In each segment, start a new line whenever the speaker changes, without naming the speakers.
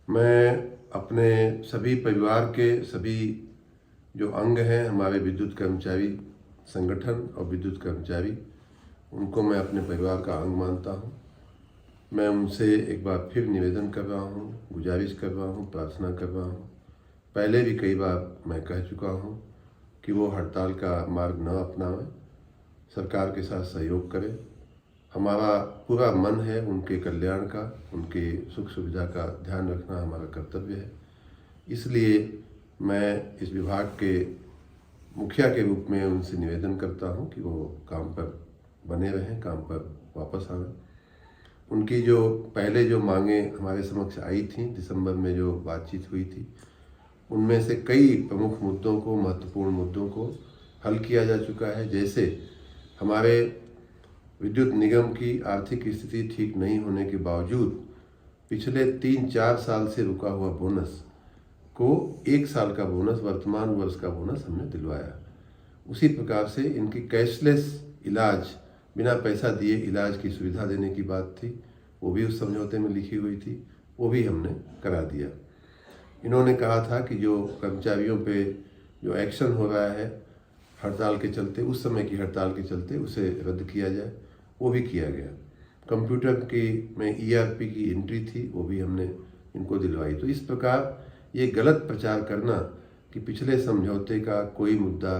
मैं अपने सभी परिवार के सभी जो अंग हैं हमारे विद्युत कर्मचारी संगठन और विद्युत कर्मचारी, उनको मैं अपने परिवार का अंग मानता हूँ। मैं उनसे एक बार फिर निवेदन कर रहा हूँ, गुजारिश कर रहा हूँ, प्रार्थना कर रहा हूँ। पहले भी कई बार मैं कह चुका हूँ कि वो हड़ताल का मार्ग न अपनाएं, सरकार के साथ सहयोग करें। हमारा पूरा मन है उनके कल्याण का, उनके सुख सुविधा का ध्यान रखना हमारा कर्तव्य है। इसलिए मैं इस विभाग के मुखिया के रूप में उनसे निवेदन करता हूं कि वो काम पर बने रहें, काम पर वापस आवें। उनकी जो पहले जो मांगें हमारे समक्ष आई थी, दिसंबर में जो बातचीत हुई थी, उनमें से कई प्रमुख मुद्दों को, महत्वपूर्ण मुद्दों को हल किया जा चुका है। जैसे हमारे विद्युत निगम की आर्थिक स्थिति ठीक नहीं होने के बावजूद पिछले 3-4 साल से रुका हुआ बोनस को 1 साल का बोनस, वर्तमान वर्ष का बोनस हमने दिलवाया। उसी प्रकार से इनकी कैशलेस इलाज, बिना पैसा दिए इलाज की सुविधा देने की बात थी, वो भी उस समझौते में लिखी हुई थी, वो भी हमने करा दिया। इन्होंने कहा था कि जो कर्मचारियों पे जो एक्शन हो रहा है हड़ताल के चलते, उस समय की हड़ताल के चलते, उसे रद्द किया जाए, वो भी किया गया। कंप्यूटर की में ईआरपी की एंट्री थी, वो भी हमने इनको दिलवाई। तो इस प्रकार ये गलत प्रचार करना कि पिछले समझौते का कोई मुद्दा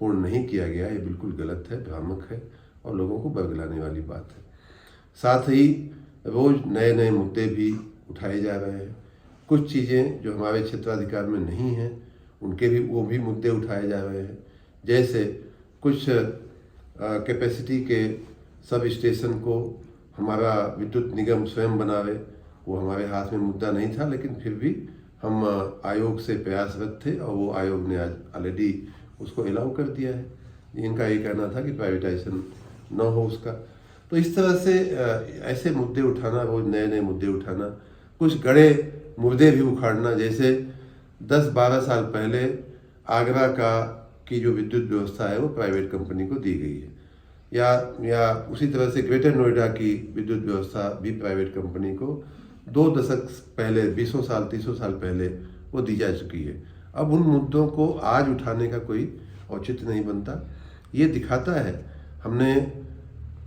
पूर्ण नहीं किया गया, ये बिल्कुल गलत है, भ्रामक है और लोगों को बरगलाने वाली बात है। साथ ही रोज़ नए नए मुद्दे भी उठाए जा रहे हैं। कुछ चीज़ें जो हमारे क्षेत्राधिकार में नहीं हैं, उनके भी वो भी मुद्दे उठाए जा रहे हैं। जैसे कुछ कैपेसिटी के सब स्टेशन को हमारा विद्युत निगम स्वयं बनावे, वो हमारे हाथ में मुद्दा नहीं था, लेकिन फिर भी हम आयोग से प्रयासरत थे और वो आयोग ने आज ऑलरेडी उसको अलाउ कर दिया है। इनका ये कहना था कि प्राइवेटाइजेशन न हो उसका। तो इस तरह से ऐसे मुद्दे उठाना, रोज नए नए मुद्दे उठाना, कुछ गड़े मुद्दे भी उखाड़ना। जैसे 10-12 साल पहले आगरा की जो विद्युत व्यवस्था है वो प्राइवेट कंपनी को दी गई है, या उसी तरह से ग्रेटर नोएडा की विद्युत व्यवस्था भी प्राइवेट कंपनी को 2 दशक पहले, 20 साल 30 साल पहले वो दी जा चुकी है। अब उन मुद्दों को आज उठाने का कोई औचित्य नहीं बनता। ये दिखाता है हमने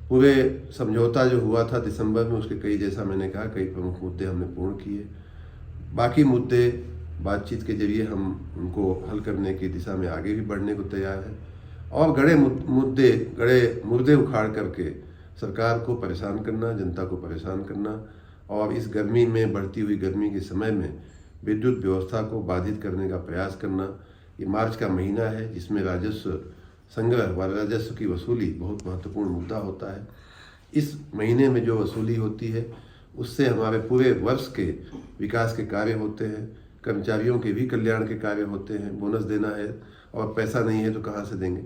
पूरे समझौता जो हुआ था दिसंबर में, उसके कई, जैसा मैंने कहा, कई प्रमुख मुद्दे हमने पूर्ण किए। बाकी मुद्दे बातचीत के जरिए हम उनको हल करने की दिशा में आगे भी बढ़ने को तैयार हैं। और गड़े मुद्दे उखाड़ करके सरकार को परेशान करना, जनता को परेशान करना और इस गर्मी में, बढ़ती हुई गर्मी के समय में विद्युत व्यवस्था को बाधित करने का प्रयास करना। ये मार्च का महीना है जिसमें राजस्व संग्रह व राजस्व की वसूली बहुत महत्वपूर्ण मुद्दा होता है। इस महीने में जो वसूली होती है उससे हमारे पूरे वर्ष के विकास के कार्य होते हैं, कर्मचारियों के भी कल्याण के कार्य होते हैं। बोनस देना है और पैसा नहीं है तो कहाँ से देंगे।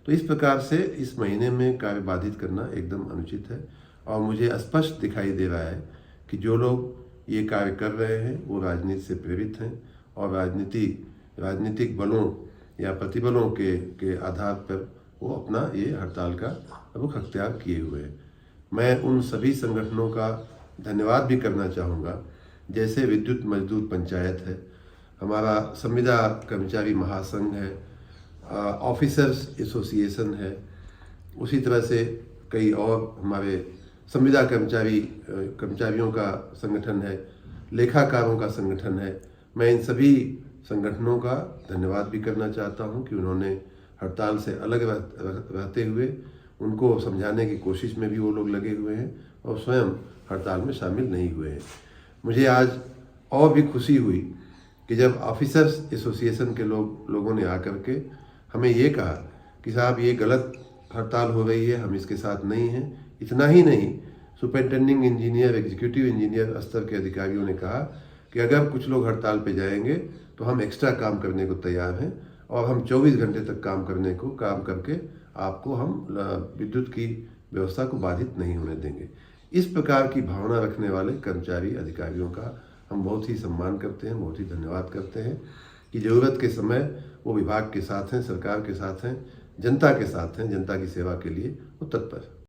तो इस प्रकार से इस महीने में कार्य बाधित करना एकदम अनुचित है। और मुझे स्पष्ट दिखाई दे रहा है कि जो लोग ये कार्य कर रहे हैं वो राजनीति से प्रेरित हैं और राजनीतिक बलों या प्रतिबलों के आधार पर वो अपना ये हड़ताल का रुख अख्तियार किए हुए हैं। मैं उन सभी संगठनों का धन्यवाद भी करना चाहूँगा, जैसे विद्युत मजदूर पंचायत है, हमारा संविदा कर्मचारी महासंघ है, ऑफिसर्स एसोसिएशन है, उसी तरह से कई और हमारे संविदा कर्मचारियों का संगठन है, लेखाकारों का संगठन है। मैं इन सभी संगठनों का धन्यवाद भी करना चाहता हूं कि उन्होंने हड़ताल से अलग रहते हुए उनको समझाने की कोशिश में भी वो लोग लगे हुए हैं और स्वयं हड़ताल में शामिल नहीं हुए हैं। मुझे आज और भी खुशी हुई कि जब ऑफिसर्स एसोसिएशन के लोगों ने आकर के हमें ये कहा कि साहब ये गलत हड़ताल हो रही है, हम इसके साथ नहीं हैं। इतना ही नहीं, सुपरिटेंडिंग इंजीनियर, एग्जीक्यूटिव इंजीनियर स्तर के अधिकारियों ने कहा कि अगर कुछ लोग हड़ताल पे जाएंगे तो हम एक्स्ट्रा काम करने को तैयार हैं और हम 24 घंटे तक काम करके आपको हम विद्युत की व्यवस्था को बाधित नहीं होने देंगे। इस प्रकार की भावना रखने वाले कर्मचारी अधिकारियों का हम बहुत ही सम्मान करते हैं, बहुत ही धन्यवाद करते हैं कि ज़रूरत के समय वो विभाग के साथ हैं, सरकार के साथ हैं, जनता के साथ हैं, जनता की सेवा के लिए वो तत्पर हैं।